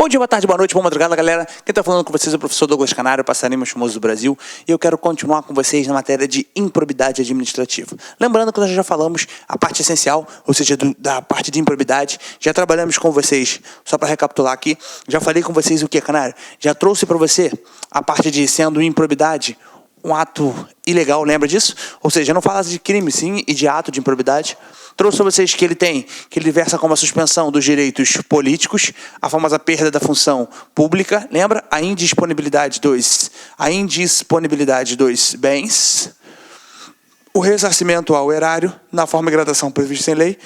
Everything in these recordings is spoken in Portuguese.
Bom dia, boa tarde, boa noite, boa madrugada, galera. Quem está falando com vocês é o professor Douglas Canário, passarinho mais famoso do Brasil, e eu quero continuar com vocês na matéria de improbidade administrativa. Lembrando que nós já falamos a parte essencial, ou seja, da parte de improbidade, já trabalhamos com vocês, só para recapitular aqui, já falei com vocês o que, Canário? Já trouxe para você a parte de sendo improbidade um ato ilegal, lembra disso? Ou seja, não fala de crime, sim, e de ato de improbidade. Trouxe para vocês que ele versa como a suspensão dos direitos políticos, a famosa perda da função pública, lembra? A indisponibilidade dos bens, o ressarcimento ao erário, na forma e gradação prevista em lei,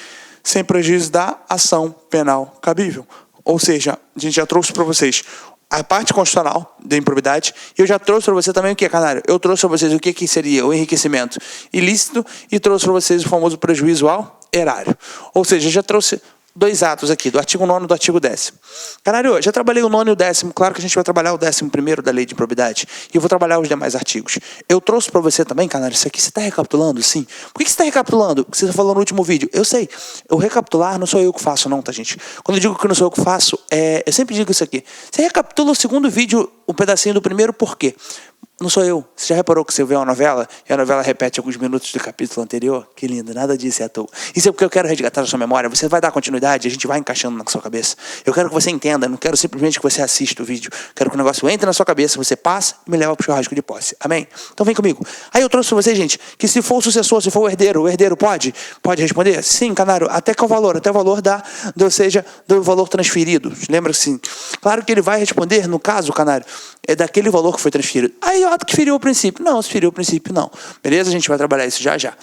sem prejuízo da ação penal cabível. Ou seja, a gente já trouxe para vocês a parte constitucional da improbidade, e eu já trouxe para você também o que, Canário? Eu trouxe para vocês o que seria o enriquecimento ilícito e trouxe para vocês o famoso prejuízo ao erário. Ou seja, eu já trouxe dois atos aqui, do artigo 9º e do artigo 10º. Canário, já trabalhei o 9º e o 10º, claro que a gente vai trabalhar o 11º da lei de improbidade, e eu vou trabalhar os demais artigos. Eu trouxe para você também, Canário, isso aqui você está recapitulando? Sim. Por que você está recapitulando? Porque você falou no último vídeo. Eu sei, eu recapitular não sou eu que faço não, tá, gente? Quando eu digo que não sou eu que faço, eu sempre digo isso aqui. Você recapitula o segundo vídeo, um pedacinho do primeiro, por quê? Não sou eu. Você já reparou que você vê uma novela e a novela repete alguns minutos do capítulo anterior? Que lindo, nada disso é à toa. Isso é porque eu quero resgatar a sua memória. Você vai dar continuidade, a gente vai encaixando na sua cabeça. Eu quero que você entenda, não quero simplesmente que você assista o vídeo. Quero que o negócio entre na sua cabeça, você passa e me leva para o churrasco de posse. Amém? Então vem comigo. Aí eu trouxe para você, gente, que se for o sucessor, se for o herdeiro pode? Pode responder? Sim, Canário, até o valor do valor transferido. Lembra assim? Claro que ele vai responder, no caso, Canário, é daquele valor que foi transferido. Aí o ato que feriu o princípio. Não, se feriu o princípio, não. Beleza? A gente vai trabalhar isso já.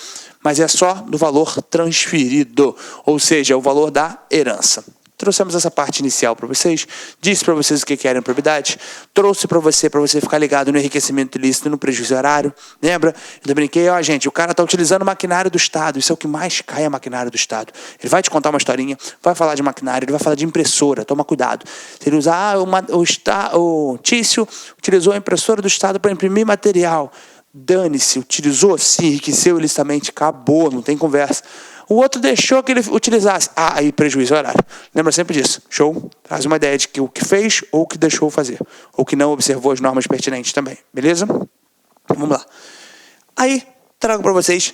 Mas é só do valor transferido, ou seja, o valor da herança. Trouxemos essa parte inicial para vocês, disse para vocês o que era improbidade, trouxe para você ficar ligado no enriquecimento ilícito e no prejuízo erário. Lembra? Eu brinquei, gente, o cara está utilizando maquinário do Estado, isso é o que mais cai, a maquinário do Estado. Ele vai te contar uma historinha, vai falar de maquinário, ele vai falar de impressora, toma cuidado. Se ele usar, o Tício utilizou a impressora do Estado para imprimir material, dane-se, utilizou, sim, enriqueceu ilicitamente, acabou, não tem conversa. O outro deixou que ele utilizasse. Aí prejuízo horário. Lembra sempre disso. Show? Traz uma ideia de que o que fez ou o que deixou fazer. Ou que não observou as normas pertinentes também. Beleza? Vamos lá. Aí, trago para vocês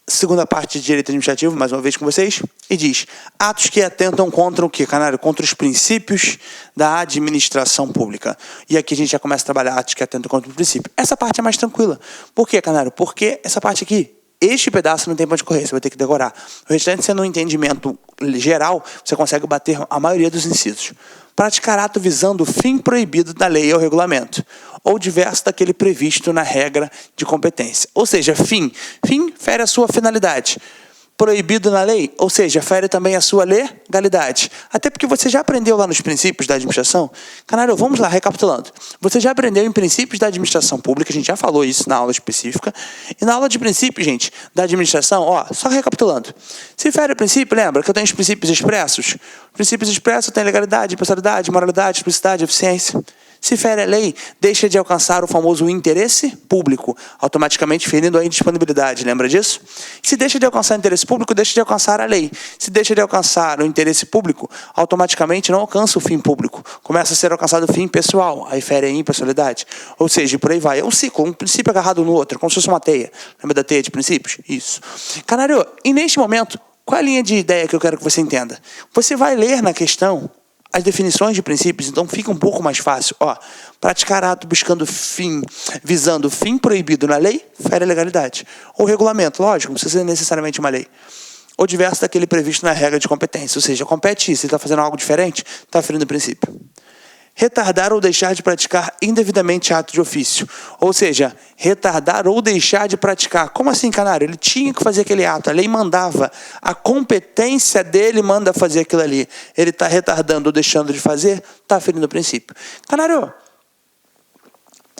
a segunda parte de direito administrativo, mais uma vez com vocês, e diz: atos que atentam contra o quê, Canário? Contra os princípios da administração pública. E aqui a gente já começa a trabalhar atos que atentam contra o princípio. Essa parte é mais tranquila. Por quê, Canário? Porque essa parte aqui, este pedaço não tem para onde correr, você vai ter que decorar. O restante, sendo um entendimento geral, você consegue bater a maioria dos incisos. Praticar ato visando o fim proibido da lei ou regulamento, ou diverso daquele previsto na regra de competência. Ou seja, fim fere a sua finalidade. Proibido na lei, ou seja, fere também a sua legalidade. Até porque você já aprendeu lá nos princípios da administração. Canário, vamos lá, recapitulando. Você já aprendeu em princípios da administração pública, a gente já falou isso na aula específica. E na aula de princípios, gente, da administração, só recapitulando. Se fere o princípio, lembra que eu tenho os princípios expressos? Os princípios expressos têm legalidade, impessoalidade, moralidade, explicidade, eficiência. Se fere a lei, deixa de alcançar o famoso interesse público, automaticamente ferindo a indisponibilidade, lembra disso? Se deixa de alcançar o interesse público, deixa de alcançar a lei. Se deixa de alcançar o interesse público, automaticamente não alcança o fim público. Começa a ser alcançado o fim pessoal, aí fere a impessoalidade. Ou seja, por aí vai. É um ciclo, um princípio agarrado no outro, como se fosse uma teia. Lembra da teia de princípios? Isso. Canário, e neste momento, qual é a linha de ideia que eu quero que você entenda? Você vai ler na questão as definições de princípios, então fica um pouco mais fácil. Praticar ato buscando fim, visando fim proibido na lei, fere a legalidade. Ou regulamento, lógico, não precisa ser necessariamente uma lei. Ou diverso daquele previsto na regra de competência, ou seja, compete isso, ele está fazendo algo diferente, está ferindo o princípio. Retardar ou deixar de praticar indevidamente ato de ofício. Ou seja, retardar ou deixar de praticar. Como assim, Canário? Ele tinha que fazer aquele ato, a lei mandava. A competência dele manda fazer aquilo ali. Ele está retardando ou deixando de fazer, está ferindo o princípio. Canário,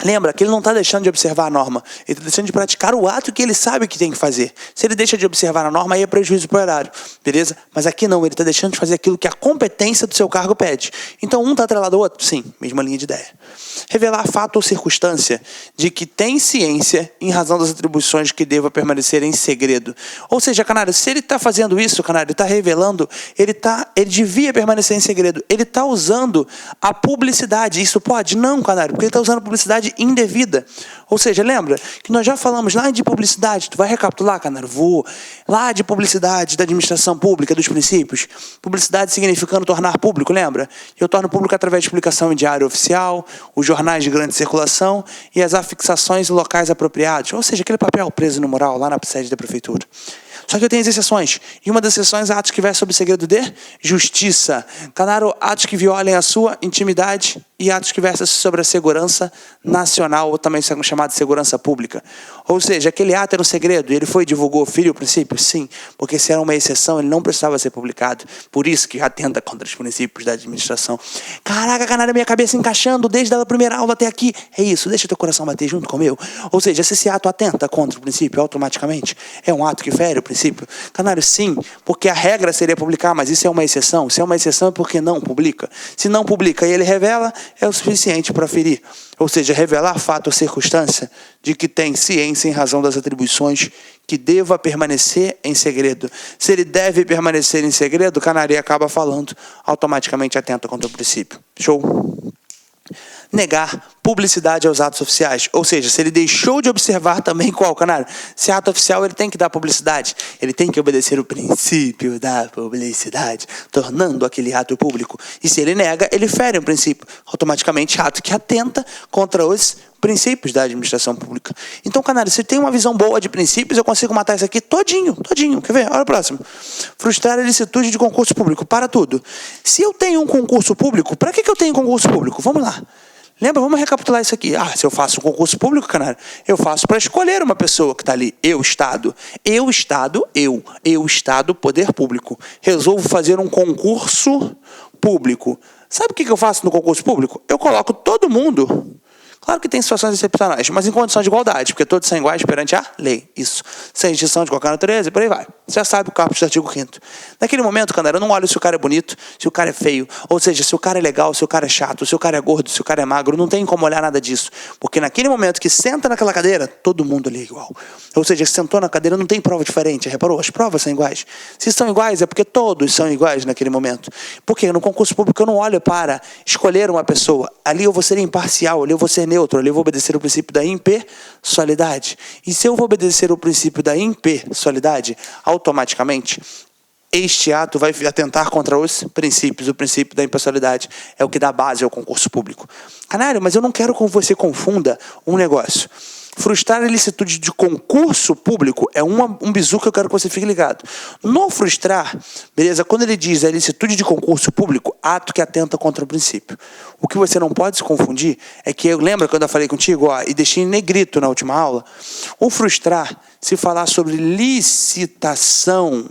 Lembra que ele não está deixando de observar a norma, ele está deixando de praticar o ato que ele sabe que tem que fazer. Se ele deixa de observar a norma, aí é prejuízo para o erário, beleza? Mas aqui não, ele está deixando de fazer aquilo que a competência do seu cargo pede. Então um está atrelado ao outro? Sim, mesma linha de ideia. Revelar fato ou circunstância de que tem ciência em razão das atribuições que deva permanecer em segredo. Ou seja, canário, se ele está fazendo isso, canário, ele está revelando, ele devia permanecer em segredo. Ele está usando a publicidade. Isso pode? Não, canário, porque ele está usando a publicidade indevida. Ou seja, lembra que nós já falamos lá de publicidade. Tu vai recapitular, canário? Vou. Lá de publicidade da administração pública, dos princípios. Publicidade significando tornar público, lembra? Eu torno público através de publicação em diário oficial, os jornais de grande circulação e as afixações em locais apropriados. Ou seja, aquele papel preso no mural lá na sede da prefeitura. Só que eu tenho as exceções. E uma das exceções é atos que versam sobre segredo de justiça. Canário, atos que violem a sua intimidade e atos que versam sobre a segurança nacional, ou também chamado de segurança pública. Ou seja, aquele ato era um segredo e ele foi e divulgou o filho, o princípio? Sim, porque se era uma exceção, ele não precisava ser publicado. Por isso que atenta contra os princípios da administração. Caraca, canário, minha cabeça encaixando desde a primeira aula até aqui. É isso, deixa teu coração bater junto com o meu. Ou seja, se esse ato atenta contra o princípio automaticamente, é um ato que fere o princípio. Canário, sim, porque a regra seria publicar, mas isso é uma exceção. Se é uma exceção é porque não publica. Se não publica e ele revela, é o suficiente para ferir. Ou seja, revelar fato ou circunstância de que tem ciência em razão das atribuições que deva permanecer em segredo. Se ele deve permanecer em segredo, canário acaba falando, automaticamente atenta contra o princípio. Show? Negar publicidade aos atos oficiais. Ou seja, se ele deixou de observar também qual, canário? Se é ato oficial, ele tem que dar publicidade. Ele tem que obedecer o princípio da publicidade, tornando aquele ato público. E se ele nega, ele fere um princípio. Automaticamente, ato que atenta contra os princípios da administração pública. Então, canário, se tem uma visão boa de princípios, eu consigo matar isso aqui todinho. Quer ver? Olha o próximo. Frustrar a ilicitude de concurso público. Para tudo. Se eu tenho um concurso público, para que eu tenho concurso público? Vamos lá. Lembra? Vamos recapitular isso aqui. Se eu faço um concurso público, canário, eu faço para escolher uma pessoa que está ali. Eu, Estado, poder público. Resolvo fazer um concurso público. Sabe o que eu faço no concurso público? Eu coloco todo mundo. Claro que tem situações excepcionais, mas em condições de igualdade, porque todos são iguais perante a lei. Isso. Sem distinção de qualquer natureza e por aí vai. Você já sabe o caput do artigo 5º. Naquele momento, canário, eu não olho se o cara é bonito, se o cara é feio, ou seja, se o cara é legal, se o cara é chato, se o cara é gordo, se o cara é magro, não tem como olhar nada disso. Porque naquele momento que senta naquela cadeira, todo mundo ali é igual. Ou seja, se sentou na cadeira, não tem prova diferente. Reparou? As provas são iguais. Se são iguais, é porque todos são iguais naquele momento. Porque no concurso público eu não olho para escolher uma pessoa. Ali eu vou ser imparcial, ali eu vou ser neutro, ali eu vou obedecer o princípio da impessoalidade. E se eu vou obedecer o princípio da impessoalidade, automaticamente, este ato vai atentar contra os princípios. O princípio da impessoalidade é o que dá base ao concurso público. Canário, mas eu não quero que você confunda um negócio. Frustrar a ilicitude de concurso público é um bizu que eu quero que você fique ligado. No frustrar, beleza, quando ele diz a ilicitude de concurso público, ato que atenta contra o princípio. O que você não pode se confundir é que, lembra quando eu falei contigo, e deixei em negrito na última aula? O frustrar, se falar sobre licitação,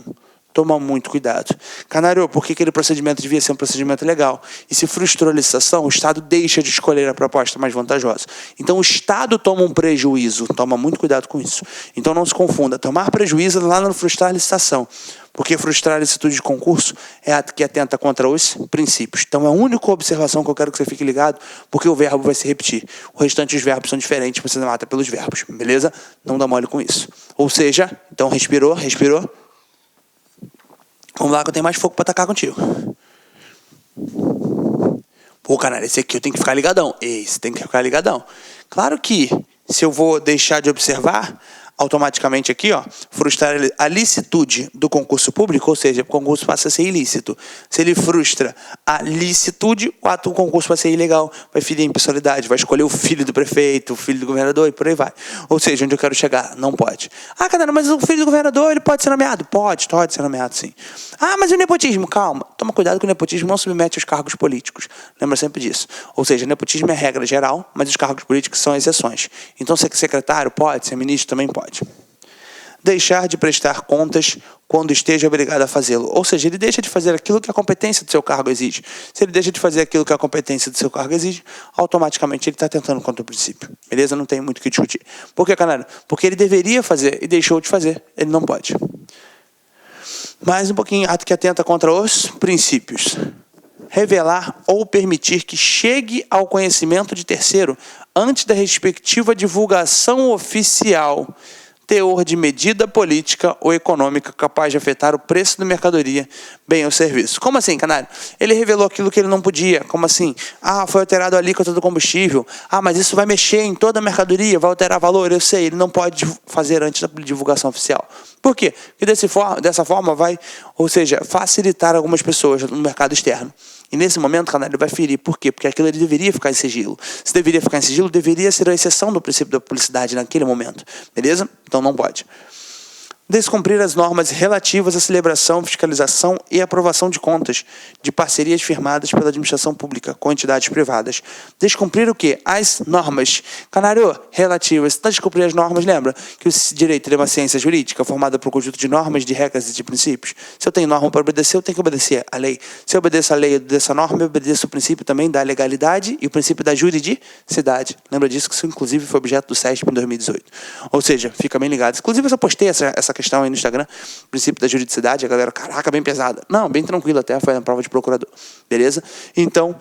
toma muito cuidado. Canário, por que aquele procedimento devia ser um procedimento legal? E se frustrou a licitação, o Estado deixa de escolher a proposta mais vantajosa. Então o Estado toma um prejuízo. Toma muito cuidado com isso. Então não se confunda. Tomar prejuízo lá no frustrar a licitação. Porque frustrar a licitude de concurso é ato que atenta contra os princípios. Então é a única observação que eu quero que você fique ligado, porque o verbo vai se repetir. O restante dos verbos são diferentes, você mata pelos verbos. Beleza? Não dá mole com isso. Ou seja, então respirou. Vamos lá que eu tenho mais fogo para atacar contigo. Pô, canário, esse aqui eu tenho que ficar ligadão. Esse tem que ficar ligadão. Claro que se eu vou deixar de observar, automaticamente aqui, frustrar a licitude do concurso público, ou seja, o concurso passa a ser ilícito. Se ele frustra a licitude, o concurso vai ser ilegal, vai ferir a impessoalidade, vai escolher o filho do prefeito, o filho do governador e por aí vai. Ou seja, onde eu quero chegar, não pode. Canário, mas o filho do governador, ele pode ser nomeado? Pode ser nomeado, sim. Mas o nepotismo? Calma, toma cuidado que o nepotismo não submete aos cargos políticos. Lembra sempre disso. Ou seja, o nepotismo é regra geral, mas os cargos políticos são exceções. Então, ser secretário pode, ser ministro também pode. deixar de prestar contas quando esteja obrigado a fazê-lo. Ou seja, ele deixa de fazer aquilo que a competência do seu cargo exige. Se ele deixa de fazer aquilo que a competência do seu cargo exige, automaticamente ele está tentando contra o princípio. Beleza? Não tem muito o que discutir. Por que, canário? Porque ele deveria fazer e deixou de fazer. Ele não pode. Mais um pouquinho, ato que atenta contra os princípios. Revelar ou permitir que chegue ao conhecimento de terceiro antes da respectiva divulgação oficial teor de medida política ou econômica capaz de afetar o preço da mercadoria, bem ou serviço. Como assim, canário? Ele revelou aquilo que ele não podia. Como assim? Foi alterado a alíquota do combustível. Mas isso vai mexer em toda a mercadoria, vai alterar valor. Eu sei, ele não pode fazer antes da divulgação oficial. Por quê? Porque dessa forma vai, ou seja, facilitar algumas pessoas no mercado externo. E nesse momento, canário, ele vai ferir. Por quê? Porque aquilo ele deveria ficar em sigilo. Se deveria ficar em sigilo, deveria ser a exceção do princípio da publicidade naquele momento. Beleza? Então não pode. Descumprir as normas relativas à celebração, fiscalização e aprovação de contas de parcerias firmadas pela administração pública com entidades privadas. Descumprir o quê? As normas. Canário, relativas. Se descumprir as normas, lembra que o direito é uma ciência jurídica formada por um conjunto de normas, de regras e de princípios. Se eu tenho norma para obedecer, eu tenho que obedecer a lei. Se eu obedeço a lei, eu obedeço a norma, eu obedeço o princípio também da legalidade e o princípio da juridicidade. Lembra disso? Que isso, inclusive, foi objeto do SESP em 2018. Ou seja, fica bem ligado. Inclusive, eu postei essa questão aí no Instagram, princípio da juridicidade, a galera, caraca, bem pesada. Não, bem tranquilo, até foi na prova de procurador. Beleza? Então,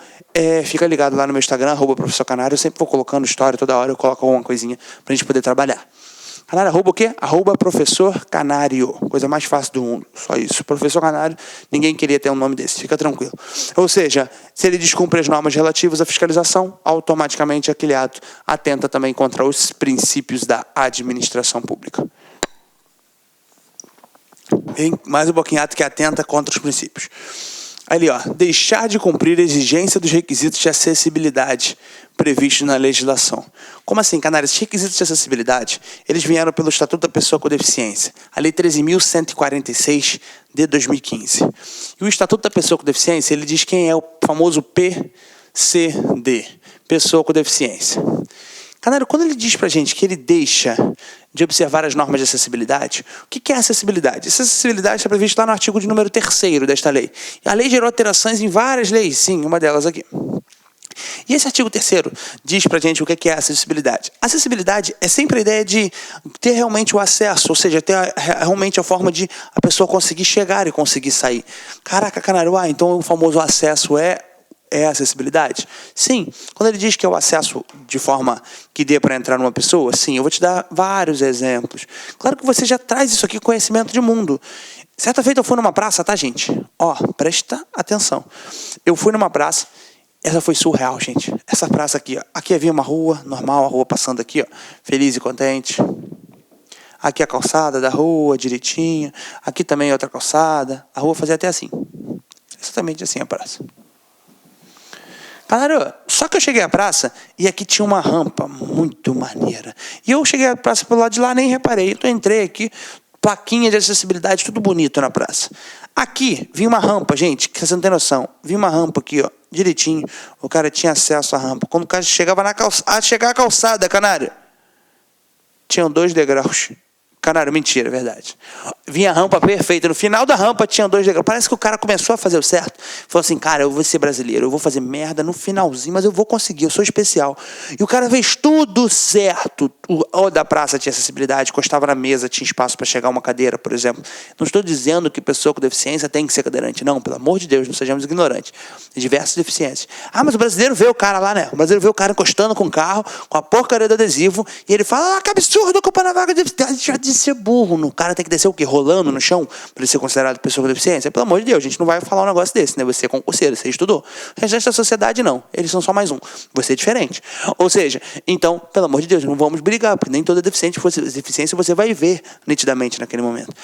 fica ligado lá no meu Instagram, @professor Canário, eu sempre vou colocando história, toda hora eu coloco alguma coisinha pra gente poder trabalhar. Canário, @ o quê? @professor Canário. Coisa mais fácil do mundo. Só isso. Professor Canário, ninguém queria ter um nome desse. Fica tranquilo. Ou seja, se ele descumpre as normas relativas à fiscalização, automaticamente aquele ato atenta também contra os princípios da administração pública. Mais um pouquinho, ato que atenta contra os princípios. Ali, deixar de cumprir a exigência dos requisitos de acessibilidade previstos na legislação. Como assim, canário? Esses requisitos de acessibilidade, eles vieram pelo Estatuto da Pessoa com Deficiência, a Lei 13.146 de 2015. E o Estatuto da Pessoa com Deficiência, ele diz quem é o famoso PCD, Pessoa com Deficiência. Canário, quando ele diz pra gente que ele deixa de observar as normas de acessibilidade, o que é acessibilidade? Essa acessibilidade está prevista lá no artigo de número 3º desta lei. A lei gerou alterações em várias leis, sim, uma delas aqui. E esse artigo 3º diz pra gente o que é acessibilidade. Acessibilidade é sempre a ideia de ter realmente o acesso, ou seja, ter realmente a forma de a pessoa conseguir chegar e conseguir sair. Caraca, canário, então o famoso acesso é acessibilidade? Sim. Quando ele diz que é o acesso de forma que dê para entrar numa pessoa, sim, eu vou te dar vários exemplos. Claro que você já traz isso aqui, conhecimento de mundo. Certa feita eu fui numa praça, tá, gente? Presta atenção. Eu fui numa praça, essa foi surreal, gente. Essa praça aqui, aqui havia uma rua normal, a rua passando aqui, feliz e contente. Aqui a calçada da rua, direitinho. Aqui também outra calçada. A rua fazia até assim. Exatamente assim a praça. Canário, só que eu cheguei à praça e aqui tinha uma rampa muito maneira. E eu cheguei à praça pelo lado de lá, nem reparei. Eu entrei aqui, plaquinha de acessibilidade, tudo bonito na praça. Aqui, vinha uma rampa, gente, que você não tem noção. Vinha uma rampa aqui, direitinho. O cara tinha acesso à rampa. Quando o cara chegava chegar à calçada, canário, tinham 2 degraus. Canário, mentira, é verdade. Vinha a rampa perfeita. No final da rampa tinha 2 degraus. Parece que o cara começou a fazer o certo. Falou assim, cara, eu vou ser brasileiro. Eu vou fazer merda no finalzinho, mas eu vou conseguir. Eu sou especial. E o cara fez tudo certo. O da praça tinha acessibilidade. Encostava na mesa, tinha espaço para chegar uma cadeira, por exemplo. Não estou dizendo que pessoa com deficiência tem que ser cadeirante. Não, pelo amor de Deus, não sejamos ignorantes. Tem diversas deficiências. Mas o brasileiro vê o cara lá, né? O brasileiro vê o cara encostando com o carro, com a porcaria do adesivo, e ele fala, que absurdo, ocupando a vaga de deficiência. Já de ser burro. O cara tem que descer o quê? Rolando no chão para ele ser considerado pessoa com deficiência? Pelo amor de Deus, a gente não vai falar um negócio desse, né? Você é concurseiro, você estudou. O restante da sociedade não. Eles são só mais um. Você é diferente. Ou seja, então, pelo amor de Deus, não vamos brigar, porque nem toda deficiência você vai ver nitidamente naquele momento.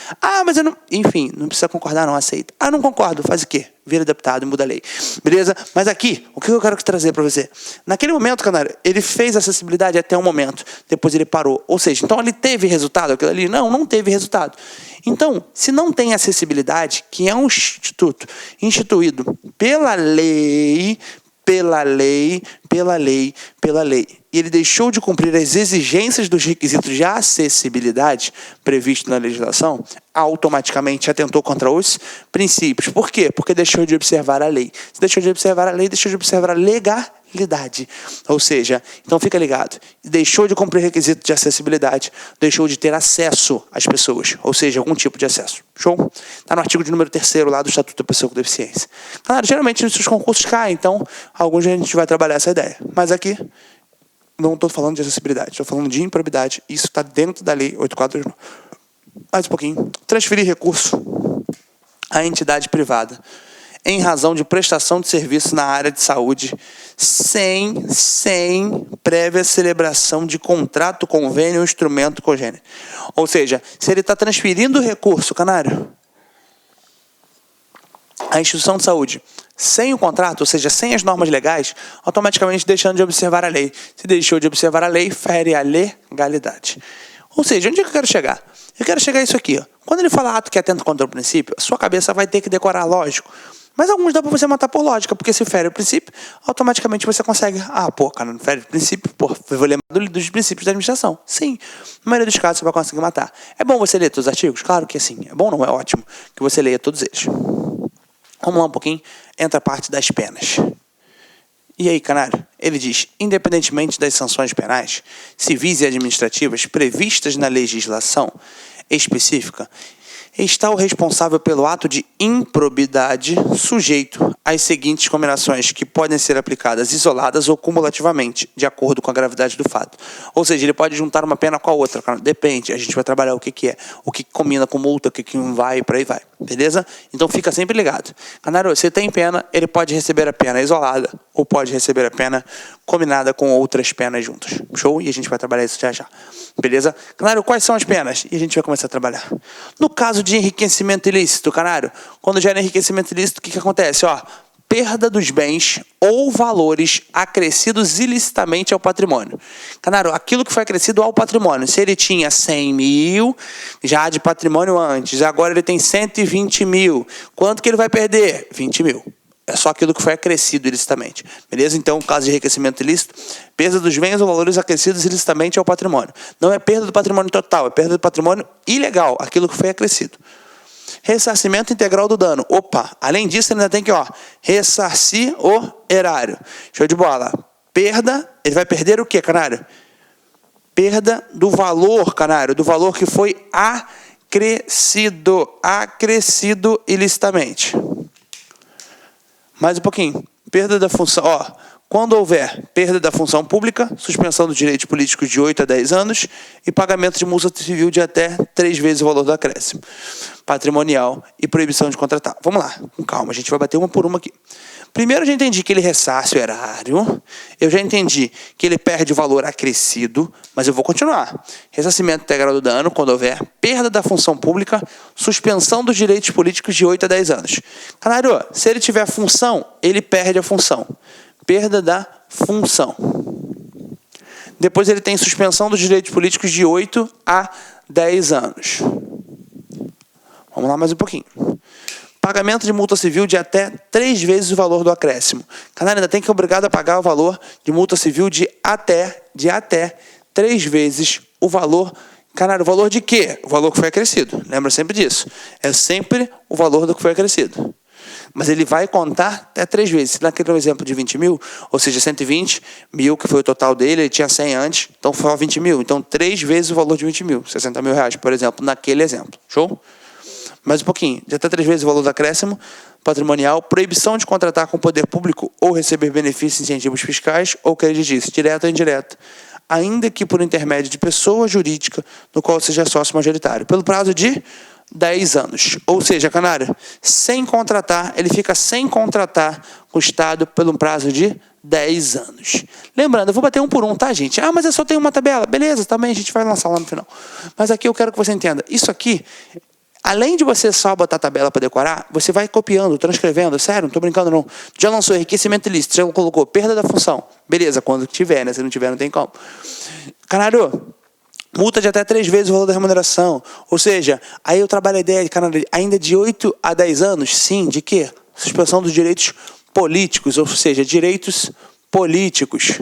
Mas eu não... Enfim, não precisa concordar, não, aceita. Não concordo, faz o quê? Vira deputado e muda a lei. Beleza? Mas aqui, o que eu quero trazer para você? Naquele momento, canário, ele fez acessibilidade até um momento. Depois ele parou. Ou seja, então ele teve resultado aquilo ali? Não teve resultado. Então, se não tem acessibilidade, que é um instituto instituído pela lei, e ele deixou de cumprir as exigências dos requisitos de acessibilidade previstos na legislação, automaticamente atentou contra os princípios. Por quê? Porque deixou de observar a lei. Se deixou de observar a lei, deixou de observar a legalidade. Ou seja, então fica ligado, deixou de cumprir requisito de acessibilidade, deixou de ter acesso às pessoas, ou seja, algum tipo de acesso. Show? Está no artigo de número 3º lá do Estatuto da Pessoa com Deficiência. Claro, geralmente nos seus concursos caem, então alguns a gente vai trabalhar essa ideia. Mas aqui não estou falando de acessibilidade, estou falando de improbidade. Isso está dentro da Lei 8.429. Mais um pouquinho. Transferir recurso à entidade privada em razão de prestação de serviço na área de saúde sem prévia celebração de contrato, convênio ou instrumento congênere. Ou seja, se ele está transferindo o recurso, canário, à instituição de saúde sem o contrato, ou seja, sem as normas legais, automaticamente deixando de observar a lei. Se deixou de observar a lei, fere a legalidade. Ou seja, onde é que eu quero chegar? Eu quero chegar a isso aqui. Ó. Quando ele fala ato que atenta contra o princípio, a sua cabeça vai ter que decorar, lógico. Mas alguns dá para você matar por lógica, porque se fere o princípio, automaticamente você consegue. Cara, não fere o princípio, eu vou lembrar dos princípios da administração. Sim, na maioria dos casos você vai conseguir matar. É bom você ler todos os artigos? Claro que sim. É bom não, é ótimo que você leia todos eles. Vamos lá um pouquinho, entra a parte das penas. E aí, canário? Ele diz, independentemente das sanções penais, civis e administrativas previstas na legislação específica, está o responsável pelo ato de improbidade sujeito às seguintes combinações que podem ser aplicadas isoladas ou cumulativamente, de acordo com a gravidade do fato. Ou seja, ele pode juntar uma pena com a outra. Depende, a gente vai trabalhar o que é, o que combina com multa, o que não vai, e por aí vai. Beleza? Então fica sempre ligado. Canário, se tem pena, ele pode receber a pena isolada ou pode receber a pena combinada com outras penas juntas. Show? E a gente vai trabalhar isso já já. Beleza? Canário, quais são as penas? E a gente vai começar a trabalhar. No caso de enriquecimento ilícito, canário, quando gera enriquecimento ilícito, o que acontece? Perda dos bens ou valores acrescidos ilicitamente ao patrimônio. Canário, aquilo que foi acrescido ao patrimônio, se ele tinha 100 mil já de patrimônio antes, agora ele tem 120 mil, quanto que ele vai perder? 20 mil. É só aquilo que foi acrescido ilicitamente. Beleza? Então, no caso de enriquecimento ilícito, perda dos bens ou valores acrescidos ilicitamente ao patrimônio. Não é perda do patrimônio total, é perda do patrimônio ilegal, aquilo que foi acrescido. Ressarcimento integral do dano. Além disso, ele ainda tem que, ressarcir o erário. Show de bola. Perda, ele vai perder o quê, canário? Perda do valor, canário, do valor que foi acrescido ilicitamente. Mais um pouquinho. Perda da função, quando houver perda da função pública, suspensão dos direitos políticos de 8 a 10 anos e pagamento de multa civil de até 3 vezes o valor do acréscimo patrimonial e proibição de contratar. Vamos lá, com calma, a gente vai bater uma por uma aqui. Primeiro eu já entendi que ele ressarce o erário, eu já entendi que ele perde o valor acrescido, mas eu vou continuar. Ressarcimento integral do dano, quando houver perda da função pública, suspensão dos direitos políticos de 8 a 10 anos. Canário, se ele tiver função, ele perde a função. Perda da função. Depois ele tem suspensão dos direitos políticos de 8 a 10 anos. Vamos lá mais um pouquinho. Pagamento de multa civil de até 3 vezes o valor do acréscimo. Canário ainda tem que ser obrigado a pagar o valor de multa civil de até 3 vezes o valor. Canário, o valor de quê? O valor que foi acrescido. Lembra sempre disso. É sempre o valor do que foi acrescido. Mas ele vai contar até 3 vezes. Naquele exemplo de 20 mil, ou seja, 120 mil, que foi o total dele, ele tinha 100 antes, então foi 20 mil. Então, 3 vezes o valor de 20 mil, 60 mil reais, por exemplo, naquele exemplo. Show? Mais um pouquinho. De até 3 vezes o valor do acréscimo patrimonial, proibição de contratar com o poder público ou receber benefícios e incentivos fiscais ou creditícios, direto ou indireto, ainda que por intermédio de pessoa jurídica no qual seja sócio majoritário, pelo prazo de 10 anos. Ou seja, canário, sem contratar, ele fica sem contratar com o Estado pelo prazo de 10 anos. Lembrando, eu vou bater um por um, tá, gente? Mas eu só tenho uma tabela. Beleza, também a gente vai lançar lá no final. Mas aqui eu quero que você entenda. Isso aqui, além de você só botar a tabela para decorar, você vai copiando, transcrevendo. Sério, não estou brincando não. Já lançou enriquecimento ilícito, já colocou perda da função. Beleza, quando tiver, né? Se não tiver, não tem como. Canário, multa de até 3 vezes o valor da remuneração. Ou seja, aí eu trabalho a ideia de canário, ainda de 8 a 10 anos, sim, de quê? Suspensão dos direitos políticos, ou seja, direitos políticos.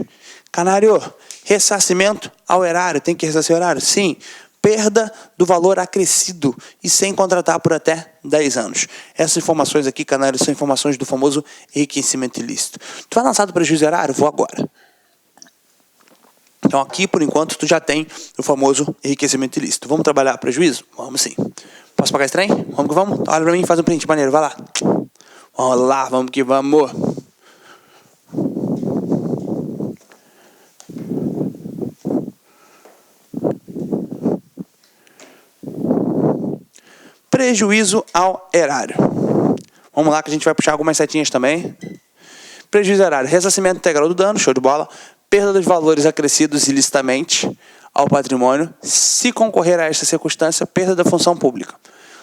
Canário, ressarcimento ao erário. Tem que ressarcir o erário? Sim. Perda do valor acrescido e sem contratar por até 10 anos. Essas informações aqui, Canário, são informações do famoso enriquecimento ilícito. Tu vai lançar do prejuízo erário? Vou agora. Então aqui, por enquanto, tu já tem o famoso enriquecimento ilícito. Vamos trabalhar prejuízo? Vamos sim. Posso pagar esse trem? Vamos que vamos? Olha pra mim, faz um print maneiro, vai lá. Vamos lá, vamos que vamos. Prejuízo ao erário. Vamos lá que a gente vai puxar algumas setinhas também. Prejuízo ao erário. Ressarcimento integral do dano, show de bola. Perda dos valores acrescidos ilicitamente ao patrimônio, se concorrer a esta circunstância, perda da função pública.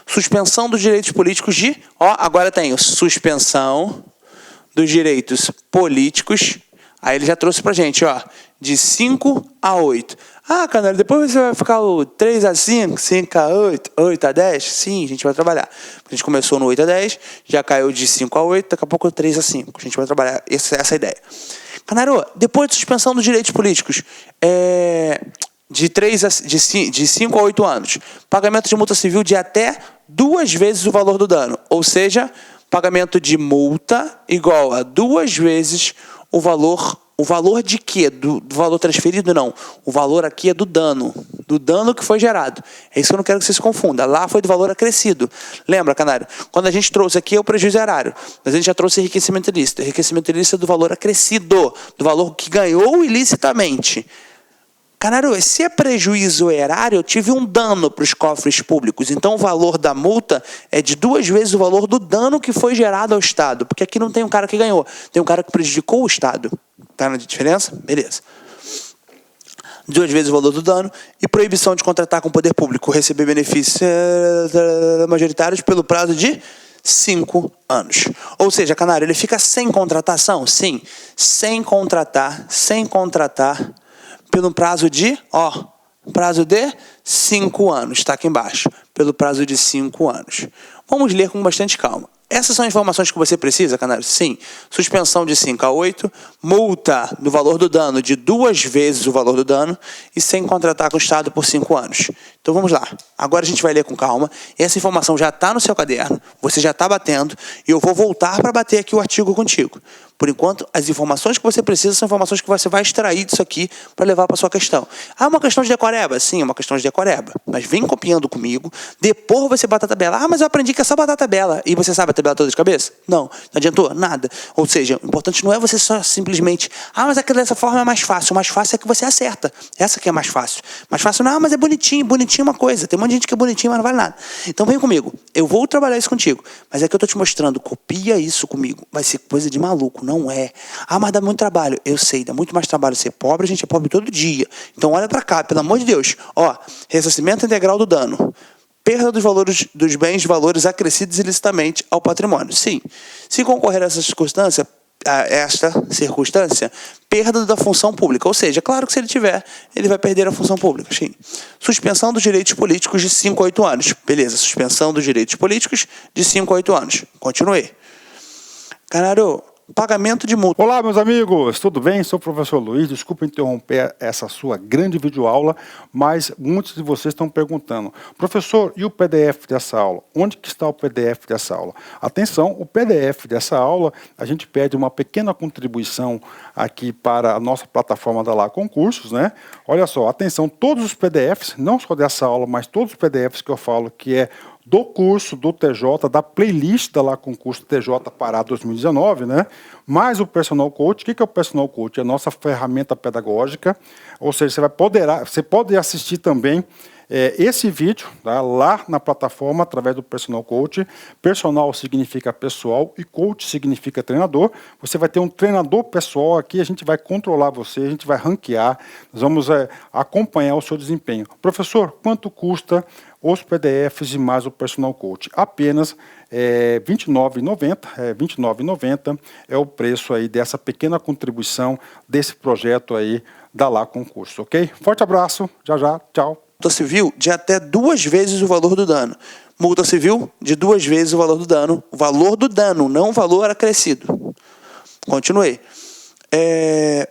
Suspensão dos direitos políticos de... agora tenho suspensão dos direitos políticos. Aí ele já trouxe pra gente, de 5 a 8. Canário, depois você vai ficar o 3 a 5, 5 a 8, 8 a 10? Sim, a gente vai trabalhar. A gente começou no 8 a 10, já caiu de 5 a 8, daqui a pouco 3 a 5. A gente vai trabalhar essa ideia. Canário, depois de suspensão dos direitos políticos, de 5 a 8 anos, pagamento de multa civil de até 2 vezes o valor do dano. Ou seja, pagamento de multa igual a 2 vezes o valor de quê? Do valor transferido? Não. O valor aqui é do dano que foi gerado. É isso que eu não quero que você se confunda. Lá foi do valor acrescido. Lembra, Canário? Quando a gente trouxe aqui é o prejuízo erário, mas a gente já trouxe enriquecimento ilícito. Enriquecimento ilícito é do valor acrescido, do valor que ganhou ilicitamente. Canário, se é prejuízo erário, eu tive um dano para os cofres públicos. Então, o valor da multa é de 2 vezes o valor do dano que foi gerado ao Estado. Porque aqui não tem um cara que ganhou, tem um cara que prejudicou o Estado. Tá na diferença? Beleza. 2 vezes o valor do dano e proibição de contratar com o poder público, receber benefícios majoritários pelo prazo de 5 anos. Ou seja, Canário, ele fica sem contratação? Sim. Sem contratar, pelo prazo de, prazo de 5 anos, está aqui embaixo, pelo prazo de 5 anos. Vamos ler com bastante calma. Essas são informações que você precisa, Canário? Sim. Suspensão de 5 a 8, multa no valor do dano de 2 vezes o valor do dano e sem contratar com o Estado por 5 anos. Então vamos lá. Agora a gente vai ler com calma. Essa informação já está no seu caderno, você já está batendo e eu vou voltar para bater aqui o artigo contigo. Por enquanto, as informações que você precisa são informações que você vai extrair disso aqui para levar para a sua questão. Uma questão de decoreba? Sim, é uma questão de decoreba. Mas vem copiando comigo, depois você bota a tabela. Mas eu aprendi que é só botar a tabela. E você sabe a tabela toda de cabeça? Não adiantou nada. Ou seja, o importante não é você só simplesmente... mas aquela dessa forma é mais fácil. O mais fácil é que você acerta. Essa aqui é mais fácil. Mais fácil não, mas é bonitinho. Bonitinho é uma coisa. Tem um monte de gente que é bonitinho, mas não vale nada. Então vem comigo. Eu vou trabalhar isso contigo. Mas é que eu estou te mostrando. Copia isso comigo. Vai ser coisa de maluco. Não é. Mas dá muito trabalho. Eu sei, dá muito mais trabalho ser pobre. A gente é pobre todo dia. Então olha pra cá, pelo amor de Deus. Ressarcimento integral do dano. Perda dos valores dos bens de valores acrescidos ilicitamente ao patrimônio. Sim. Se concorrer a essa circunstância, perda da função pública. Ou seja, claro que se ele tiver, ele vai perder a função pública. Sim. Suspensão dos direitos políticos de 5 a 8 anos. Beleza, suspensão dos direitos políticos de 5 a 8 anos. Continuei. Canário, pagamento de multa. Olá, meus amigos, tudo bem? Sou o professor Luiz. Desculpa interromper essa sua grande videoaula, mas muitos de vocês estão perguntando: professor, e o PDF dessa aula? Onde que está o PDF dessa aula? Atenção, o PDF dessa aula, a gente pede uma pequena contribuição aqui para a nossa plataforma da Lá Concursos, né? Olha só, atenção, todos os PDFs, não só dessa aula, mas todos os PDFs que eu falo que é do curso do TJ, da playlist da Lá Concurso TJ Pará 2019, né? Mais o Personal Coach. O que é o Personal Coach? É a nossa ferramenta pedagógica, ou seja, você pode assistir também esse vídeo, tá, lá na plataforma através do Personal Coach. Personal significa pessoal e coach significa treinador. Você vai ter um treinador pessoal aqui, a gente vai controlar você, a gente vai ranquear, nós vamos acompanhar o seu desempenho. Professor, quanto custa os PDFs e mais o Personal Coach? Apenas R$ 29,90. R$ 29,90 é o preço aí dessa pequena contribuição desse projeto aí da Lá Concurso, ok? Forte abraço, já, tchau. Multa civil de até 2 vezes o valor do dano. Multa civil de 2 vezes o valor do dano. O valor do dano, não o valor acrescido. Continuei.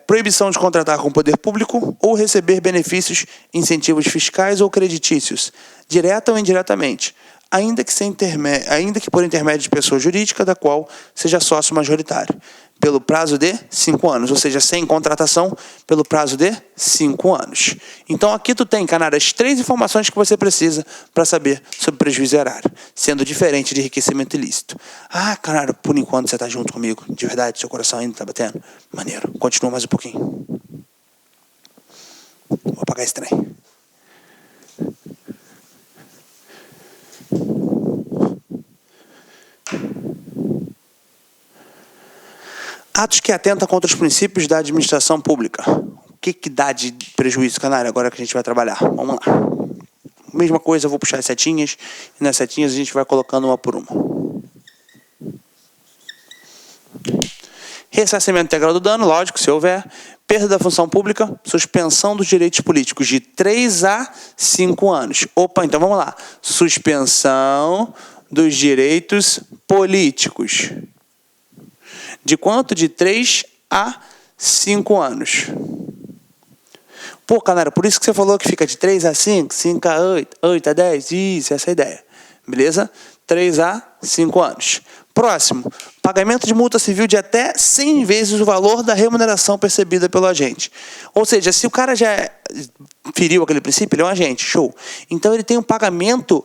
Proibição de contratar com o poder público ou receber benefícios, incentivos fiscais ou creditícios, direta ou indiretamente, ainda que por intermédio de pessoa jurídica da qual seja sócio majoritário, pelo prazo de 5 anos, ou seja, sem contratação, pelo prazo de 5 anos. Então aqui tu tem, canalha, as 3 informações que você precisa para saber sobre prejuízo erário, sendo diferente de enriquecimento ilícito. Ah, canalha, por enquanto você está junto comigo, de verdade, seu coração ainda está batendo? Maneiro, continua mais um pouquinho. Vou apagar esse trem. Atos que atentam contra os princípios da administração pública. O que dá de prejuízo, canalha, agora que a gente vai trabalhar? Vamos lá. Mesma coisa, eu vou puxar as setinhas, e nas setinhas a gente vai colocando uma por uma. Ressarcimento integral do dano, lógico, se houver. Perda da função pública, suspensão dos direitos políticos de 3 a 5 anos. Opa, então vamos lá. Suspensão dos direitos políticos. De quanto? De 3 a 5 anos. Pô, canara, por isso que você falou que fica de 3 a 5, 5 a 8, 8 a 10. Isso, essa é a ideia. Beleza? 3 a 5 anos. Próximo. Pagamento de multa civil de até 100 vezes o valor da remuneração percebida pelo agente. Ou seja, se o cara já feriu aquele princípio, ele é um agente, show. Então ele tem um pagamento,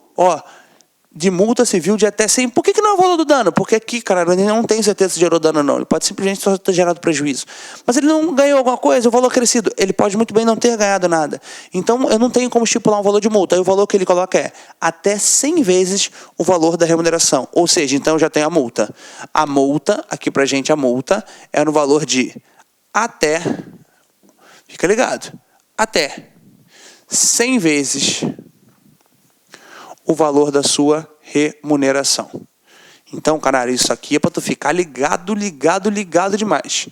de multa civil de até 100. Por que não é o valor do dano? Porque aqui, cara, ele não tem certeza se gerou dano ou não. Ele pode simplesmente só ter gerado prejuízo. Mas ele não ganhou alguma coisa, o valor crescido. Ele pode muito bem não ter ganhado nada. Então, eu não tenho como estipular um valor de multa. Aí o valor que ele coloca é até 100 vezes o valor da remuneração. Ou seja, então eu já tenho a multa. A multa, aqui pra gente, a multa é no valor de até, fica ligado, até 100 vezes o valor da sua remuneração. Então, cara, isso aqui é para tu ficar ligado demais.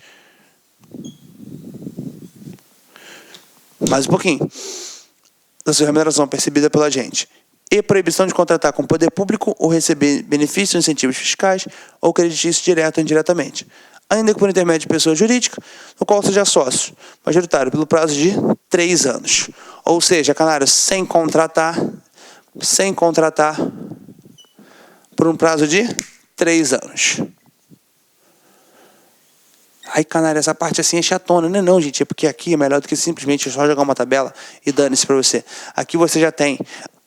Mais um pouquinho. Da sua remuneração percebida pela agente. E proibição de contratar com o poder público ou receber benefícios, incentivos fiscais ou creditícios direto ou indiretamente, ainda que por intermédio de pessoa jurídica, no qual seja sócio majoritário pelo prazo de 3 anos. Ou seja, canário, sem contratar por um prazo de 3 anos. Aí, canário, essa parte assim é chatona. Não, gente, é porque aqui é melhor do que simplesmente só jogar uma tabela e dane-se para você. Aqui você já tem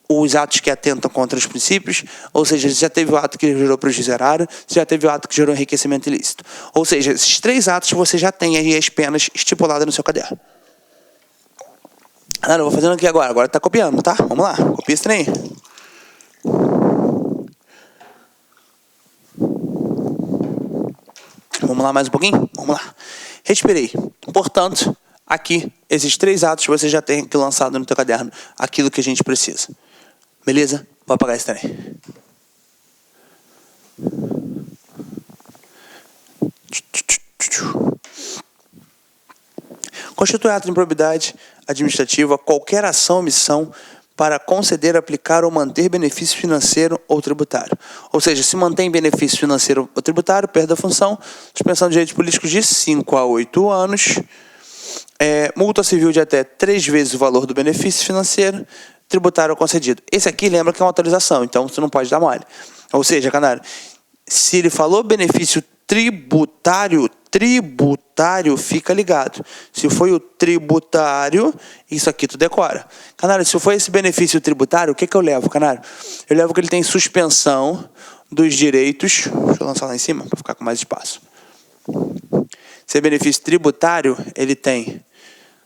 os atos que atentam contra os princípios, ou seja, você já teve o ato que gerou prejuízo erário, você já teve o ato que gerou enriquecimento ilícito. Ou seja, esses 3 atos você já tem aí as penas estipuladas no seu caderno. Eu vou fazendo aqui agora tá copiando, tá? Vamos lá, copia esse trem. Vamos lá mais um pouquinho? Vamos lá. Respirei. Portanto, aqui, esses 3 atos você já tem aqui lançado no teu caderno aquilo que a gente precisa. Beleza? Vou apagar esse trem. Constitui ato de improbidade administrativa qualquer ação ou omissão para conceder, aplicar ou manter benefício financeiro ou tributário. Ou seja, se mantém benefício financeiro ou tributário, perda da função, suspensão de direitos políticos de 5 a 8 anos, multa civil de até 3 vezes o valor do benefício financeiro, tributário concedido. Esse aqui lembra que é uma autorização, então você não pode dar mole. Ou seja, canário, se ele falou benefício tributário, fica ligado. Se foi o tributário, isso aqui tu decora. Canário, se foi esse benefício tributário, o que eu levo, canário? Eu levo que ele tem suspensão dos direitos. Deixa eu lançar lá em cima para ficar com mais espaço. Se é benefício tributário, ele tem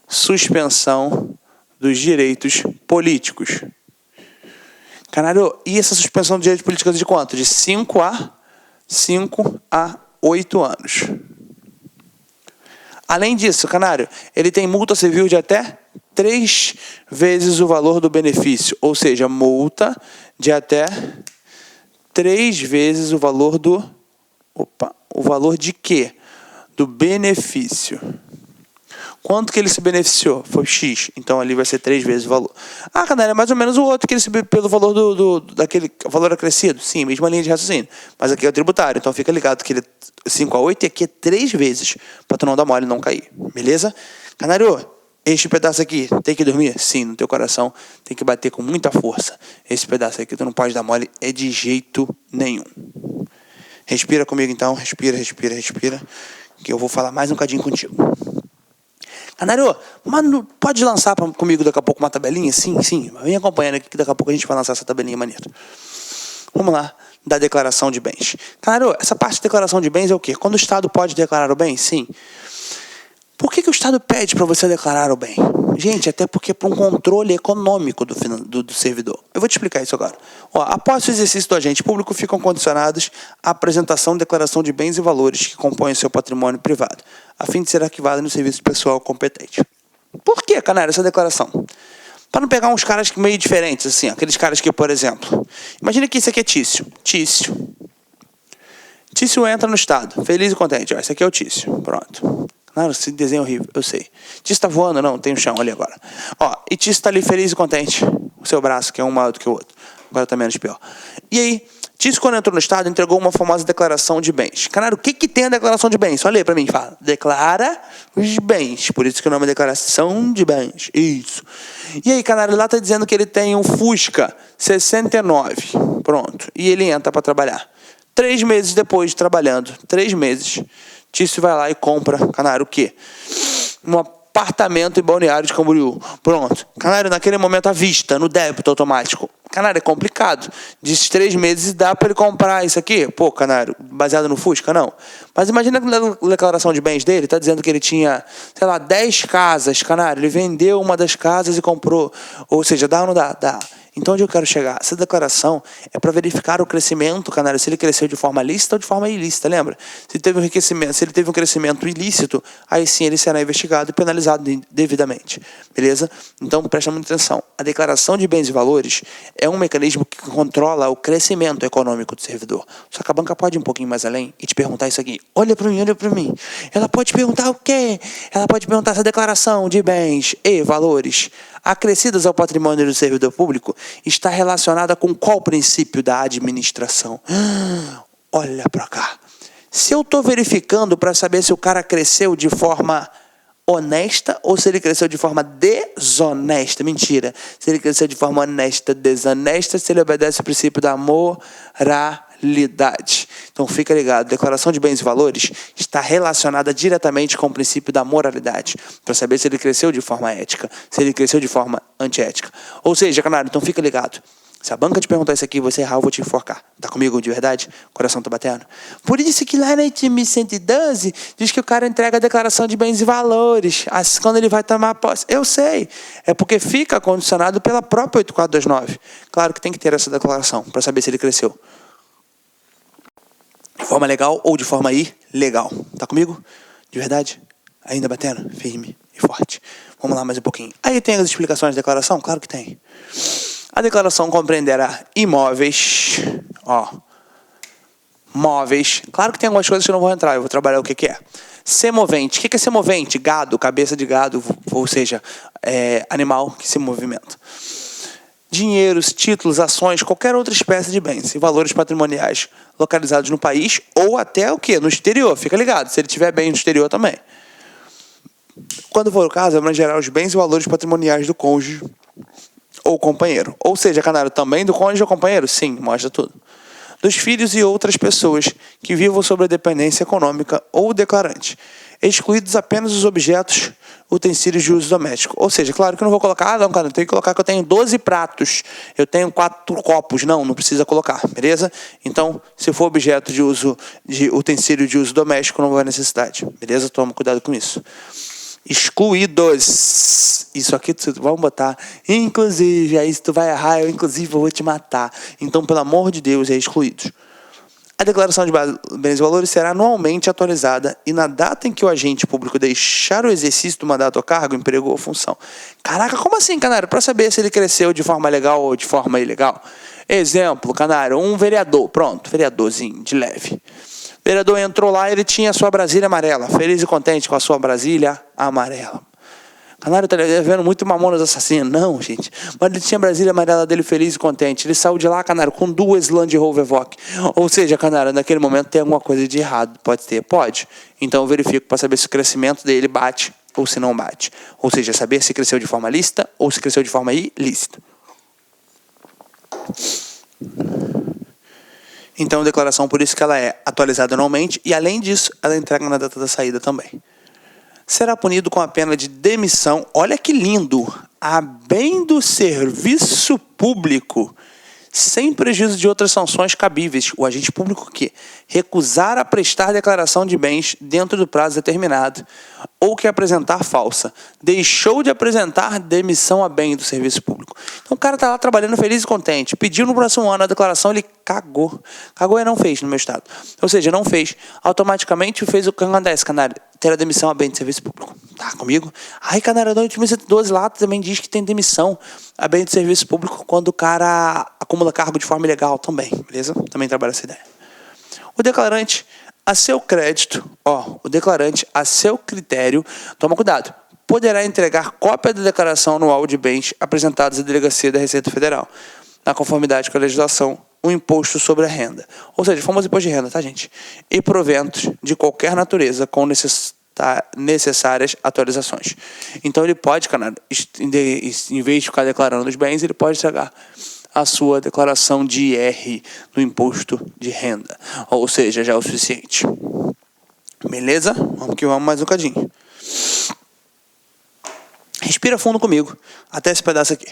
suspensão dos direitos políticos. Canário, e essa suspensão de direitos políticos é de quanto? De 5 a 8 anos. Além disso, canário, ele tem multa civil de até 3 vezes o valor do benefício. Ou seja, multa de até 3 vezes o valor do... O valor de quê? Do benefício. Quanto que ele se beneficiou? Foi X. Então ali vai ser 3 vezes o valor. Ah, Canário, é mais ou menos o outro que ele se pelo valor daquele valor acrescido. Sim, mesma linha de raciocínio. Mas aqui é o tributário. Então fica ligado que ele 5 a 8 e aqui é 3 vezes. Para tu não dar mole e não cair. Beleza? Canário, este pedaço aqui tem que dormir? Sim, no teu coração tem que bater com muita força. Esse pedaço aqui tu não pode dar mole de jeito nenhum. Respira comigo então. Respira. Que eu vou falar mais um cadinho contigo. Canário, mano, pode lançar comigo daqui a pouco uma tabelinha? Sim. Vem acompanhando aqui que daqui a pouco a gente vai lançar essa tabelinha maneira. Vamos lá, da declaração de bens. Canário, essa parte de declaração de bens é o quê? Quando o Estado pode declarar o bem? Sim. Por que o Estado pede para você declarar o bem? Gente, até porque é para um controle econômico do servidor. Eu vou te explicar isso agora. Após o exercício do agente público, ficam condicionados à apresentação e declaração de bens e valores que compõem o seu patrimônio privado, a fim de ser arquivado no serviço pessoal competente. Por que, Canário, essa declaração? Para não pegar uns caras meio diferentes, assim, aqueles caras que, por exemplo, imagina que esse aqui é Tício. Tício entra no Estado, feliz e contente. Esse aqui é o Tício, pronto. Não, esse desenho é horrível, eu sei. Tício está voando? Não, tem um chão ali agora. E Tício está ali feliz e contente. O seu braço, que é um maior do que o outro. Agora está menos pior. E aí, Tício, quando entrou no Estado, entregou uma famosa declaração de bens. Canário, o que tem a declaração de bens? Só lê para mim, fala. Declara os bens. Por isso que o nome é declaração de bens. Isso. E aí, Canário, lá está dizendo que ele tem um Fusca 69. Pronto. E ele entra para trabalhar. 3 meses depois de trabalhando. 3 meses. Tício vai lá e compra, Canário, o quê? Um apartamento em Balneário de Camboriú. Pronto. Canário, naquele momento, à vista, no débito automático. Canário, é complicado. Desses 3 meses dá para ele comprar isso aqui? Pô, Canário, baseado no Fusca? Não. Mas imagina que na declaração de bens dele, está dizendo que ele tinha, 10 casas, Canário. Ele vendeu uma das casas e comprou. Ou seja, dá ou não dá? Dá. Então, onde eu quero chegar? Essa declaração é para verificar o crescimento, Canário, se ele cresceu de forma lícita ou de forma ilícita, lembra? Se ele teve um crescimento ilícito, aí sim ele será investigado e penalizado devidamente, beleza? Então, presta muita atenção. A declaração de bens e valores é um mecanismo que controla o crescimento econômico do servidor. Só que a banca pode ir um pouquinho mais além e te perguntar isso aqui. Olha para mim. Ela pode perguntar o quê? Ela pode perguntar se a declaração de bens e valores acrescidas ao patrimônio do servidor público está relacionada com qual princípio da administração? Olha para cá. Se eu estou verificando para saber se o cara cresceu de forma honesta ou se ele cresceu de forma desonesta. Mentira. Se ele cresceu de forma honesta, desonesta, se ele obedece ao princípio da moralidade. Então fica ligado, declaração de bens e valores está relacionada diretamente com o princípio da moralidade, para saber se ele cresceu de forma ética, se ele cresceu de forma antiética. Ou seja, Canário, então fica ligado. Se a banca te perguntar isso aqui, você errar, eu vou te enforcar. Tá comigo de verdade? O coração tá batendo? Por isso que lá na ITM 112 diz que o cara entrega a declaração de bens e valores quando ele vai tomar posse. Eu sei. É porque fica condicionado pela própria 8429. Claro que tem que ter essa declaração para saber se ele cresceu de forma legal ou de forma ilegal. Tá comigo? De verdade? Ainda batendo? Firme e forte. Vamos lá mais um pouquinho. Aí tem as explicações da declaração? Claro que tem. A declaração compreenderá imóveis, móveis. Claro que tem algumas coisas que eu não vou entrar, eu vou trabalhar o que é. Semovente. O que é semovente? Gado, cabeça de gado, ou seja, animal que se movimenta. Dinheiros, títulos, ações, qualquer outra espécie de bens e valores patrimoniais localizados no país ou até o quê? No exterior. Fica ligado, se ele tiver bem no exterior também. Quando for o caso, abrangerá os bens e valores patrimoniais do cônjuge ou companheiro. Ou seja, Canário, também do cônjuge ou companheiro? Sim, mostra tudo. Dos filhos e outras pessoas que vivam sob a dependência econômica ou declarante, excluídos apenas os objetos, utensílios de uso doméstico. Ou seja, claro que eu não vou colocar, não, cara, eu tenho que colocar que eu tenho 12 pratos, eu tenho 4 copos. Não precisa colocar, beleza? Então, se for objeto de uso, de utensílio de uso doméstico, não vai necessidade, beleza? Toma cuidado com isso. Excluídos. Isso aqui, vamos botar. Inclusive, aí se tu vai errar, eu vou te matar. Então, pelo amor de Deus, é excluídos. A declaração de bens e valores será anualmente atualizada e na data em que o agente público deixar o exercício do mandato ou cargo, emprego ou função. Caraca, como assim, Canário? Para saber se ele cresceu de forma legal ou de forma ilegal. Exemplo, Canário, um vereador. Pronto, vereadorzinho, de leve. O vereador entrou lá, ele tinha a sua Brasília amarela. Feliz e contente com a sua Brasília amarela. Canário tá vendo muito Mamonas Assassinas. Não, gente. Mas ele tinha a Brasília amarela dele feliz e contente. Ele saiu de lá, Canário, com 2 Land Rover Evoque. Ou seja, Canário, naquele momento tem alguma coisa de errado. Pode ter? Pode. Então eu verifico para saber se o crescimento dele bate ou se não bate. Ou seja, saber se cresceu de forma lícita ou se cresceu de forma ilícita. Então, a declaração, por isso que ela é atualizada anualmente e, além disso, ela entrega na data da saída também. Será punido com a pena de demissão, olha que lindo, a bem do serviço público, sem prejuízo de outras sanções cabíveis. O agente público que recusar a prestar declaração de bens dentro do prazo determinado ou que apresentar falsa, deixou de apresentar, demissão a bem do serviço público. Então o cara está lá trabalhando feliz e contente, pediu no próximo ano a declaração, ele cagou. Cagou e não fez no meu estado. Ou seja, não fez. Automaticamente fez o que acontece, Canário, ter a demissão a bem do serviço público. Tá comigo? Aí, Canário, 2012 lá também diz que tem demissão a bem do serviço público quando o cara acumula cargo de forma ilegal também, beleza? Também trabalha essa ideia. O declarante, a seu crédito, o declarante, a seu critério, toma cuidado, poderá entregar cópia da declaração anual de bens apresentados à Delegacia da Receita Federal, na conformidade com a legislação, o imposto sobre a renda. Ou seja, o famoso imposto de renda, tá, gente? E proventos de qualquer natureza com necessárias atualizações. Então ele pode, Canário, em vez de ficar declarando os bens, ele pode entregar a sua declaração de IR do imposto de renda. Ou seja, já é o suficiente. Beleza? Vamos que vamos mais um bocadinho. Respira fundo comigo, até esse pedaço aqui.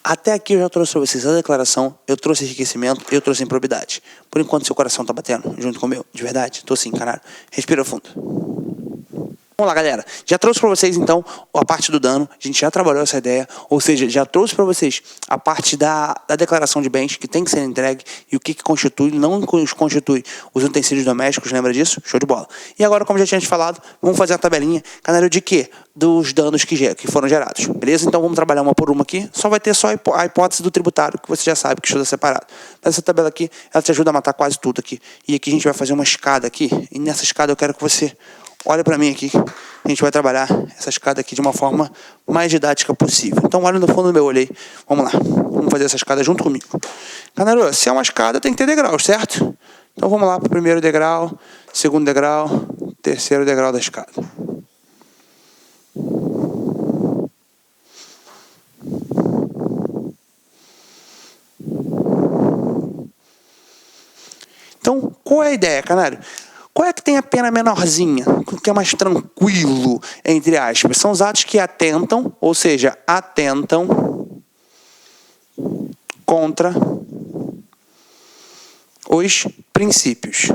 Até aqui eu já trouxe para vocês a declaração, eu trouxe enriquecimento, eu trouxe improbidade. Por enquanto seu coração está batendo junto com o meu, de verdade? Tô sim, Canário. Respira fundo. Vamos lá, galera. Já trouxe para vocês, então, a parte do dano. A gente já trabalhou essa ideia. Ou seja, já trouxe para vocês a parte da declaração de bens que tem que ser entregue e o que constitui, não constitui os utensílios domésticos. Lembra disso? Show de bola. E agora, como já tinha te falado, vamos fazer a tabelinha. Canário de quê? Dos danos que foram gerados. Beleza? Então, vamos trabalhar uma por uma aqui. Só vai ter só a hipótese do tributário, que você já sabe que estuda separado. Mas essa tabela aqui, ela te ajuda a matar quase tudo aqui. E aqui a gente vai fazer uma escada aqui. E nessa escada eu quero que você olha para mim aqui. A gente vai trabalhar essa escada aqui de uma forma mais didática possível. Então, olha no fundo do meu olho aí. Vamos lá. Vamos fazer essa escada junto comigo. Canário, se é uma escada, tem que ter degraus, certo? Então, vamos lá para o primeiro degrau, segundo degrau, terceiro degrau da escada. Então, qual é a ideia, Canário? Qual é que tem a pena menorzinha? O que é mais tranquilo, entre aspas? São os atos que atentam, ou seja, atentam contra os princípios.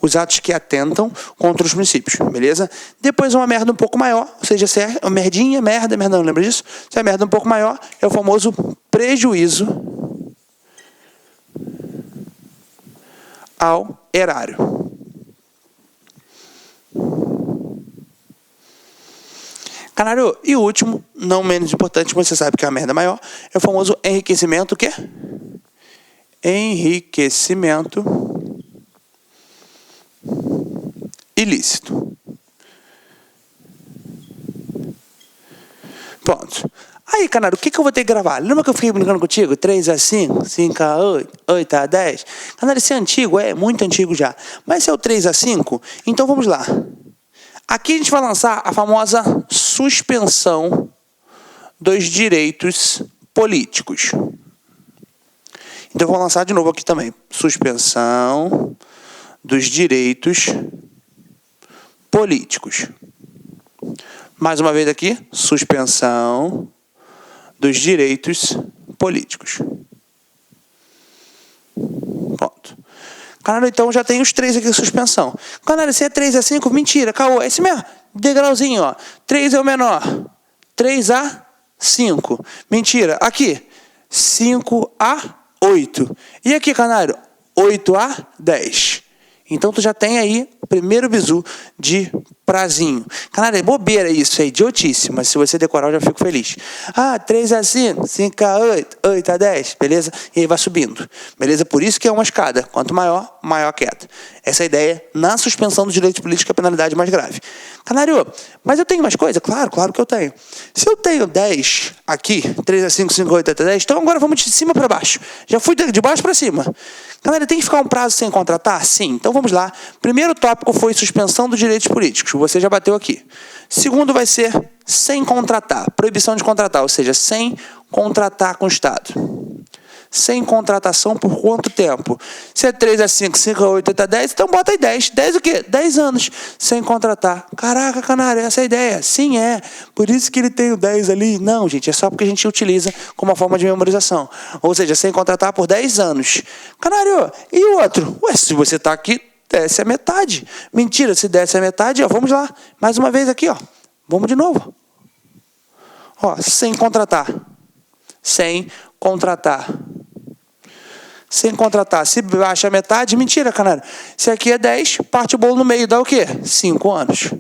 Os atos que atentam contra os princípios, beleza? Depois uma merda um pouco maior, ou seja, se é merdinha, merda, não lembra disso? Se é merda um pouco maior, é o famoso prejuízo ao erário. Canário, e o último, não menos importante, mas você sabe que é a merda maior, é o famoso enriquecimento, o quê? Enriquecimento ilícito. Pronto. Aí, Canário, o que eu vou ter que gravar? Lembra que eu fiquei brincando contigo? 3 a 5, 5 a 8, 8 a 10? Canário, esse é antigo? É, muito antigo já. Mas esse é o 3 a 5? Então vamos lá. Aqui a gente vai lançar a famosa suspensão dos direitos políticos. Então vou lançar de novo aqui também. Suspensão dos direitos políticos. Mais uma vez aqui, suspensão dos direitos políticos. Pronto. Canário, então já tem os 3 aqui de suspensão. Canário, se é 3 a 5, mentira, caô, é esse mesmo. Degrauzinho, ó. 3 é o menor. 3 a 5. Mentira. Aqui, 5 a 8. E aqui, Canário, 8 a 10. Então, tu já tem aí o primeiro bizu de prazinho. Canário, é bobeira isso, é idiotice, mas se você decorar eu já fico feliz. 3 a 5, 5 a 8, 8 a 10, beleza? E aí vai subindo, beleza? Por isso que é uma escada. Quanto maior, maior a queda. Essa é a ideia na suspensão do direito político, a penalidade mais grave. Canário, mas eu tenho mais coisa? Claro que eu tenho. Se eu tenho 10 aqui, 3 a 5, 5 a 8, 8 a 10, então agora vamos de cima para baixo. Já fui de baixo para cima. Canário, tem que ficar um prazo sem contratar? Sim. Então vamos lá. Primeiro tópico foi suspensão dos direitos políticos. Você já bateu aqui. Segundo vai ser sem contratar. Proibição de contratar, ou seja, sem contratar com o Estado. Sem contratação por quanto tempo? Se é 3 a 5, 5 a 8, 8 a 10, então bota aí 10. 10 o quê? 10 anos sem contratar. Caraca, Canário, essa é a ideia. Sim, é. Por isso que ele tem o 10 ali. Não, gente, é só porque a gente utiliza como uma forma de memorização. Ou seja, sem contratar por 10 anos. Canário, e o outro? Ué, se você está aqui, desce a metade. Mentira, se desce a metade, ó, vamos lá. Mais uma vez aqui, ó. Vamos de novo. Ó, sem contratar. Sem contratar. Sem contratar. Se baixa a metade, mentira, Canário. Se aqui é 10, parte o bolo no meio, dá o quê? 5 anos.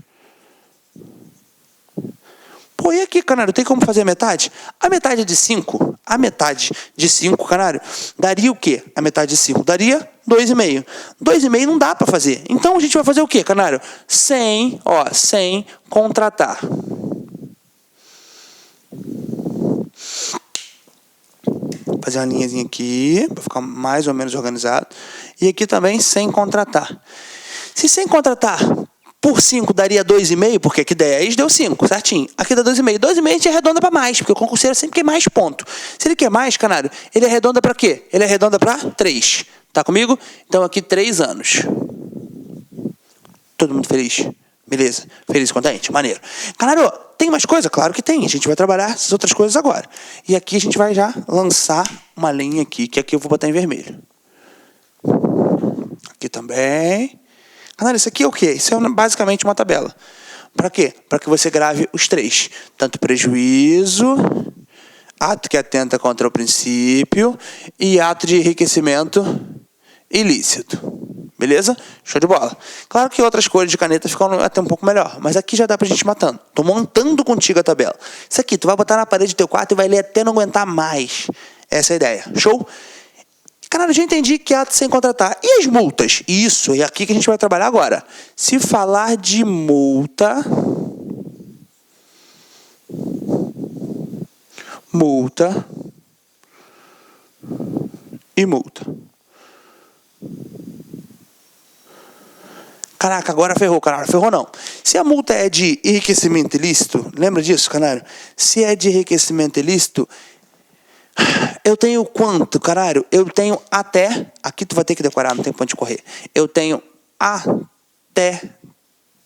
Pô, e aqui, Canário, tem como fazer a metade? A metade de 5, Canário, daria o quê? A metade de 5 daria 2,5. 2,5 não dá para fazer. Então a gente vai fazer o quê, Canário? Sem contratar. Fazer uma linhazinha aqui, para ficar mais ou menos organizado. E aqui também sem contratar. Se sem contratar por 5 daria 2,5, porque aqui 10 deu 5, certinho. Aqui dá 2,5. 2,5 a gente arredonda para mais, porque o concurseiro sempre quer mais ponto. Se ele quer mais, Canário, ele arredonda para quê? Ele arredonda para 3. Tá comigo? Então aqui 3 anos. Todo mundo feliz? Beleza? Feliz e contente? Maneiro. Canário, tem mais coisa? Claro que tem. A gente vai trabalhar essas outras coisas agora. E aqui a gente vai já lançar uma linha aqui, que aqui eu vou botar em vermelho. Aqui também. Canário, isso aqui é o quê? Isso é basicamente uma tabela. Para quê? Para que você grave os 3. Tanto prejuízo, ato que atenta contra o princípio e ato de enriquecimento ilícito. Beleza? Show de bola. Claro que outras cores de caneta ficam até um pouco melhor, mas aqui já dá pra gente ir matando. Tô montando contigo a tabela. Isso aqui, tu vai botar na parede do teu quarto e vai ler até não aguentar mais. Essa é a ideia. Show? Cara, eu já entendi que ato sem contratar. E as multas? Isso, é aqui que a gente vai trabalhar agora. Se falar de multa... Multa... E multa. Caraca, agora ferrou, Canário. Ferrou não. Se a multa é de enriquecimento ilícito, lembra disso, Canário? Se é de enriquecimento ilícito, eu tenho quanto, Canário? Eu tenho até... Aqui tu vai ter que decorar, não tem ponto de correr. Eu tenho até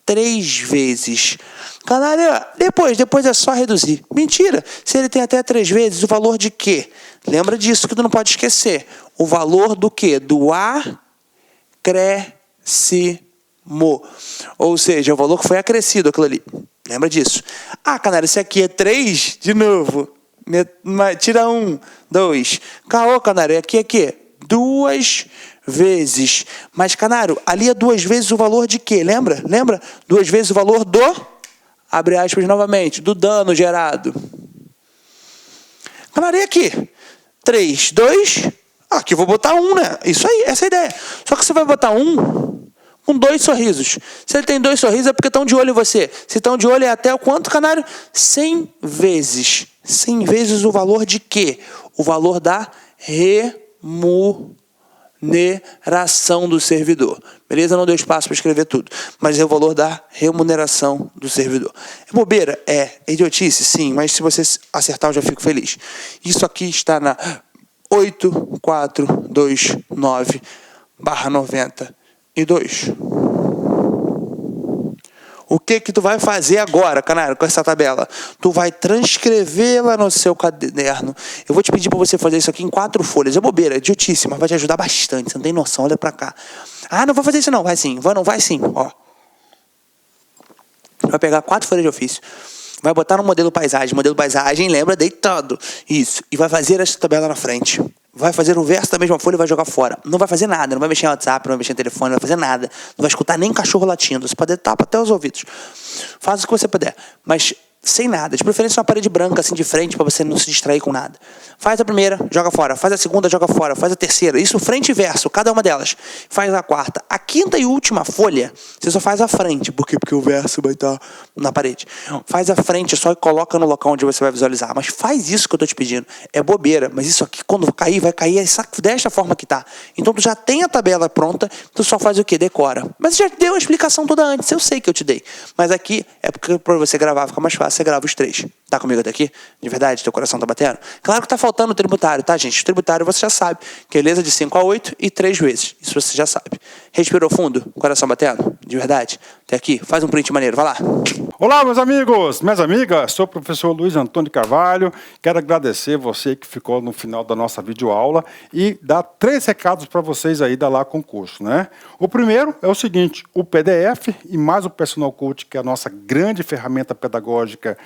3 vezes. Canário, depois é só reduzir. Mentira. Se ele tem até 3 vezes, o valor de quê? Lembra disso que tu não pode esquecer. O valor do quê? Do acréscimo. Ou seja, o valor que foi acrescido, aquilo ali. Lembra disso. Canário, esse aqui é 3, de novo. Tira 1, 2. Caô, Canário, aqui é quê? 2 vezes. Mas, Canário, ali é 2 vezes o valor de quê? Lembra? 2 vezes o valor do, abre aspas novamente, do dano gerado. Canário, e aqui? 3, 2. Aqui eu vou botar 1, né? Isso aí, essa é a ideia. Só que você vai botar 1... com 2 sorrisos. Se ele tem 2 sorrisos é porque estão de olho em você. Se estão de olho é até o quanto, Canário? 100 vezes. 100 vezes o valor de quê? O valor da remuneração do servidor. Beleza? Não deu espaço para escrever tudo. Mas é o valor da remuneração do servidor. É bobeira? É. É idiotice? Sim. Mas se você acertar eu já fico feliz. Isso aqui está na 8429/90. E 2. O que tu vai fazer agora, Canário, com essa tabela? Tu vai transcrevê-la no seu caderno. Eu vou te pedir para você fazer isso aqui em 4 folhas. É bobeira, é idiotíssima, vai te ajudar bastante. Você não tem noção, olha para cá. Não vou fazer isso não. Vai sim. Vai sim. Ó. Vai pegar 4 folhas de ofício. Vai botar no modelo paisagem. Modelo paisagem, lembra? Deitado. Isso. E vai fazer essa tabela na frente. vai fazer o verso da mesma folha e vai jogar fora. Não vai fazer nada, não vai mexer no WhatsApp, não vai mexer no telefone, não vai fazer nada. Não vai escutar nem cachorro latindo. Você pode tapar até os ouvidos. Faz o que você puder, mas sem nada. De preferência uma parede branca assim de frente para você não se distrair com nada. Faz a primeira, joga fora. Faz a segunda, joga fora. Faz a terceira. Isso frente e verso, cada uma delas. Faz a quarta. A quinta e última folha, você só faz a frente. Por quê? Porque o verso vai estar na parede. Faz a frente, só coloca no local onde você vai visualizar. Mas faz isso que eu tô te pedindo. É bobeira, mas isso aqui quando cair, vai cair desta forma que tá. Então tu já tem a tabela pronta, tu só faz o quê? Decora. Mas já deu a explicação toda antes, eu sei que eu te dei. Mas aqui é porque para você gravar fica mais fácil, você grava os 3. Tá comigo até aqui? De verdade? Teu coração tá batendo? Claro que tá faltando o tributário, tá, gente? O tributário você já sabe, que é beleza de 5 a 8 e 3 vezes. Isso você já sabe. Respirou fundo? Coração batendo? De verdade? Até aqui? Faz um print maneiro, vai lá. Olá, meus amigos, minhas amigas, sou o professor Luiz Antônio Carvalho, quero agradecer você que ficou no final da nossa videoaula e dar 3 recados para vocês aí da Lá Concurso, né? O primeiro é o seguinte, o PDF e mais o Personal Coach, que é a nossa grande ferramenta pedagógica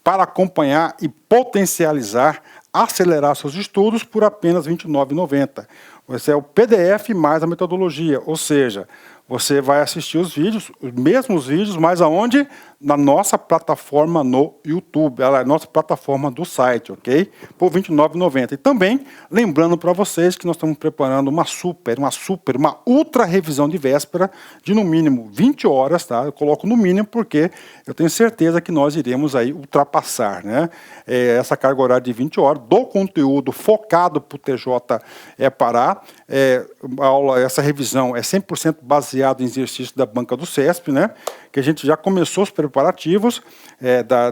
para acompanhar e potencializar, acelerar seus estudos por apenas R$ 29,90. Esse é o PDF mais a metodologia, ou seja, você vai assistir os vídeos, os mesmos vídeos, mas aonde? Na nossa plataforma no YouTube, ela é a nossa plataforma do site, ok? Por R$ 29,90. E também, lembrando para vocês que nós estamos preparando uma ultra revisão de véspera de no mínimo 20 horas, tá? Eu coloco no mínimo porque eu tenho certeza que nós iremos aí ultrapassar, né? Essa carga horária de 20 horas do conteúdo focado para o TJ Pará. Essa revisão é 100% baseada em exercício da banca do CESP, né? Que a gente já começou os preparativos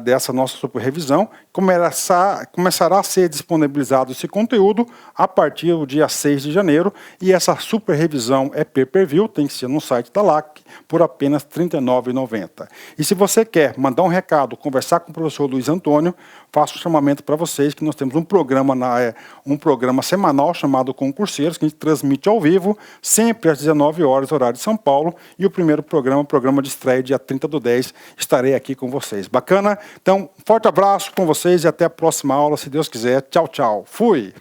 dessa nossa super revisão. Começará a ser disponibilizado esse conteúdo a partir do dia 6 de janeiro. E essa super revisão é pay-per-view, tem que ser no site da LAC, por apenas R$ 39,90. E se você quer mandar um recado, conversar com o professor Luiz Antônio, faço um chamamento para vocês que nós temos um programa semanal chamado Concurseiros, que a gente transmite ao vivo, sempre às 19 horas, horário de São Paulo. E o primeiro programa, programa de estreia, dia 30/10, estarei aqui com vocês. Bacana? Então, forte abraço com vocês e até a próxima aula, se Deus quiser. Tchau, tchau. Fui!